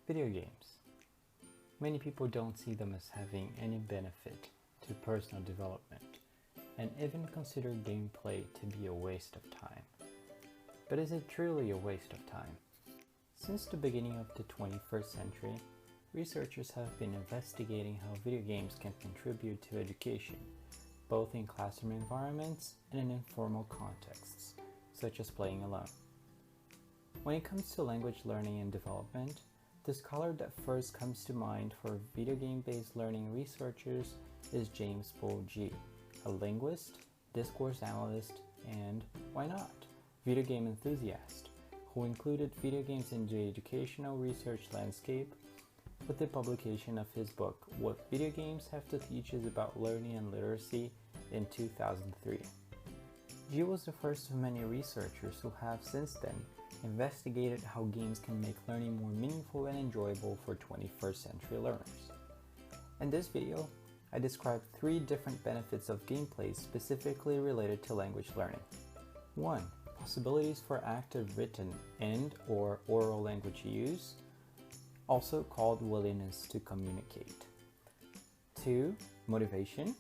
Video games. Many people don't see them as having any benefit to personal development, and even consider gameplay to be a waste of time. But is it truly a waste of time? Since the beginning of the 21st century, researchers have been investigating how video games can contribute to education, both in classroom environments and in informal contexts, such as playing alone. When it comes to language learning and development, the scholar that first comes to mind for video game-based learning researchers is James Bull G, a linguist, discourse analyst, and, why not, video game enthusiast, who included video games in the educational research landscape with the publication of his book, What Video Games Have to Teach Us About Learning and Literacy in 2003. G was the first of many researchers who have since then investigated how games can make learning more meaningful and enjoyable for 21st century learners. In this video, I describe 3 different benefits of gameplay specifically related to language learning. 1. Possibilities for active written and/or oral language use, also called willingness to communicate. 2. Motivation.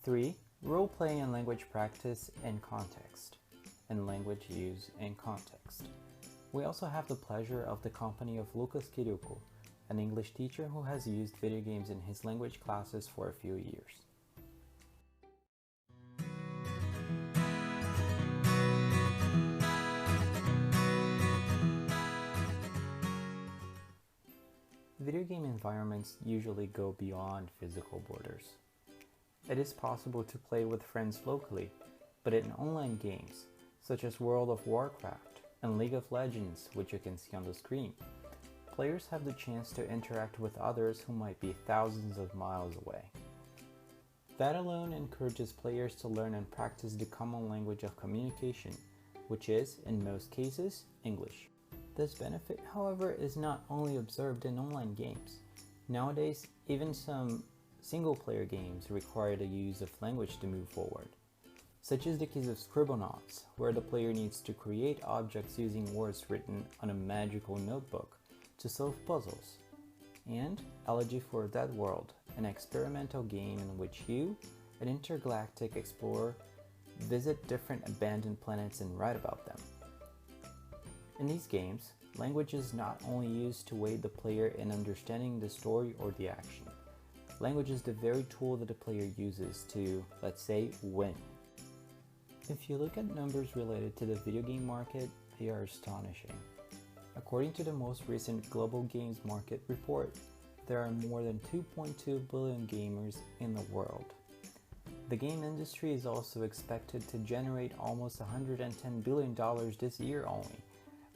3. Role-playing and language practice and context, and language use and context. We also have the pleasure of the company of Lucas Kirilko, an English teacher who has used video games in his language classes for a few years. Video game environments usually go beyond physical borders. It is possible to play with friends locally, but in online games, such as World of Warcraft and League of Legends, which you can see on the screen, players have the chance to interact with others who might be thousands of miles away. That alone encourages players to learn and practice the common language of communication, which is, in most cases, English. This benefit, however, is not only observed in online games. Nowadays, even some single-player games require the use of language to move forward, such as the case of Scribblenauts, where the player needs to create objects using words written on a magical notebook to solve puzzles, and Elegy for That World, an experimental game in which you, an intergalactic explorer, visit different abandoned planets and write about them. In these games, language is not only used to aid the player in understanding the story or the action. Language is the very tool that the player uses to, let's say, win. If you look at numbers related to the video game market, they are astonishing. According to the most recent Global Games Market report, there are more than 2.2 billion gamers in the world. The game industry is also expected to generate almost $110 billion this year only,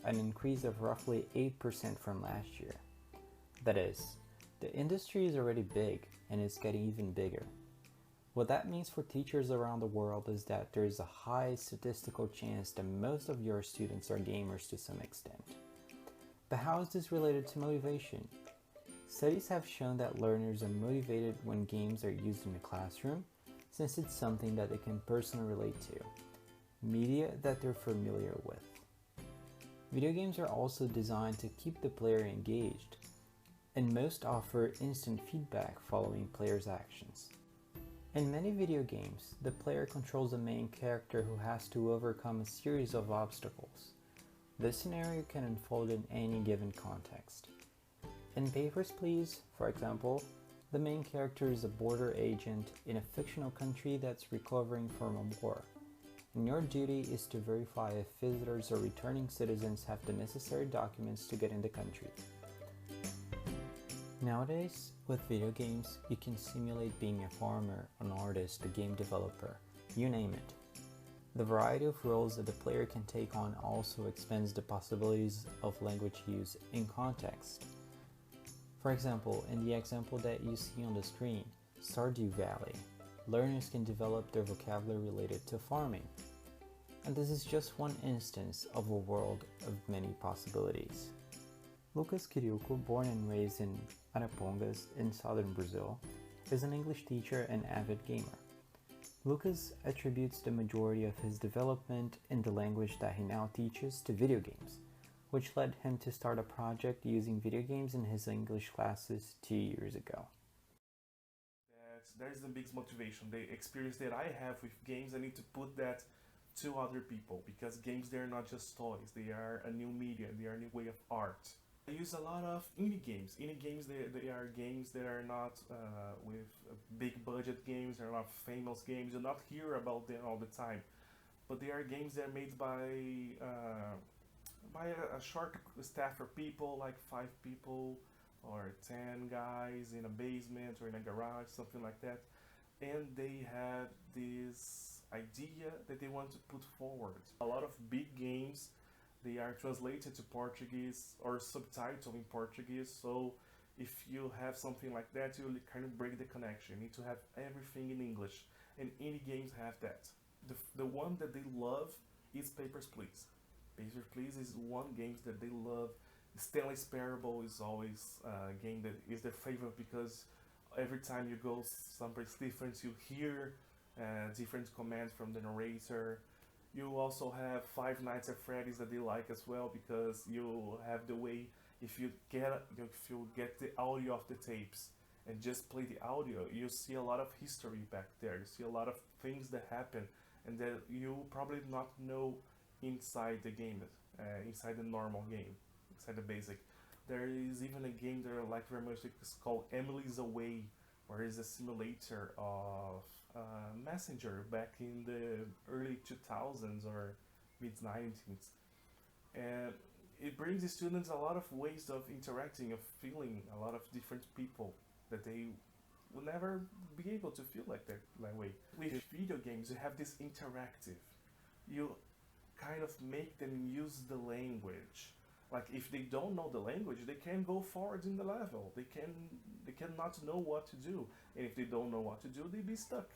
an increase of roughly 8% from last year. That is, the industry is already big and it's getting even bigger. What that means for teachers around the world is that there is a high statistical chance that most of your students are gamers to some extent. But how is this related to motivation? Studies have shown that learners are motivated when games are used in the classroom, since it's something that they can personally relate to, media that they're familiar with. Video games are also designed to keep the player engaged, and most offer instant feedback following players' actions. In many video games, the player controls a main character who has to overcome a series of obstacles. This scenario can unfold in any given context. In Papers, Please, for example, the main character is a border agent in a fictional country that's recovering from a war, and your duty is to verify if visitors or returning citizens have the necessary documents to get in the country. Nowadays, with video games, you can simulate being a farmer, an artist, a game developer, you name it. The variety of roles that the player can take on also expands the possibilities of language use in context. For example, in the example that you see on the screen, Stardew Valley, learners can develop their vocabulary related to farming. And this is just one instance of a world of many possibilities. Lucas Kirilko, born and raised in Arapongas in southern Brazil, is an English teacher and avid gamer. Lucas attributes the majority of his development in the language that he now teaches to video games, which led him to start a project using video games in his English classes 2 years ago. That is the biggest motivation. The experience that I have with games, I need to put that to other people, because games, they're not just toys, they are a new media, they are a new way of art. I use a lot of indie games. Indie games, they are games that are not with big budget games, they're not famous games, you not hear about them all the time. But they are games that are made by a short staff of people, like 5 people or 10 guys in a basement or in a garage, something like that. And they have this idea that they want to put forward. A lot of big games, they are translated to Portuguese or subtitled in Portuguese, so if you have something like that, you kind of break the connection. You need to have everything in English, and indie games have that. The one that they love is Papers, Please. Papers, Please is one game that they love. Stanley Parable is always a game that is their favorite, because every time you go someplace different, you hear different commands from the narrator. You also have Five Nights at Freddy's that they like as well, because you have the way, if you get the audio of the tapes and just play the audio, you see a lot of history back there. You see a lot of things that happen and that you probably not know inside the game, inside the normal game, inside the basic. There is even a game that I like very much. It's called Emily's Away, where it's a simulator of Messenger back in the early 2000s or mid 90s. And it brings the students a lot of ways of interacting, of feeling a lot of different people that they will never be able to feel like that way. With video games, you have this interactive. You kind of make them use the language. Like, if they don't know the language, they can't go forward in the level. They cannot know what to do. And if they don't know what to do, they be stuck.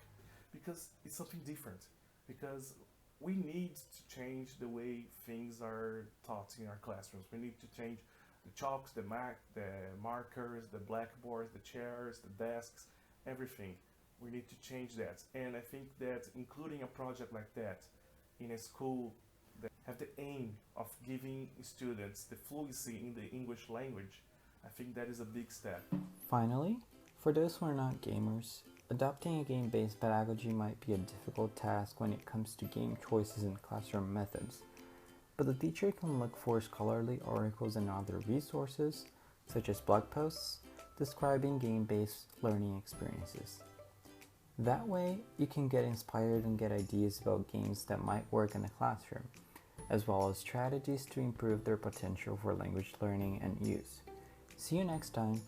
Because it's something different. Because we need to change the way things are taught in our classrooms. We need to change the chalks, the markers, the blackboards, the chairs, the desks, everything. We need to change that. And I think that including a project like that in a school that have the aim of giving students the fluency in the English language, I think that is a big step. Finally, for those who are not gamers, adopting a game-based pedagogy might be a difficult task when it comes to game choices and classroom methods, but the teacher can look for scholarly articles and other resources, such as blog posts, describing game-based learning experiences. That way, you can get inspired and get ideas about games that might work in the classroom, as well as strategies to improve their potential for language learning and use. See you next time!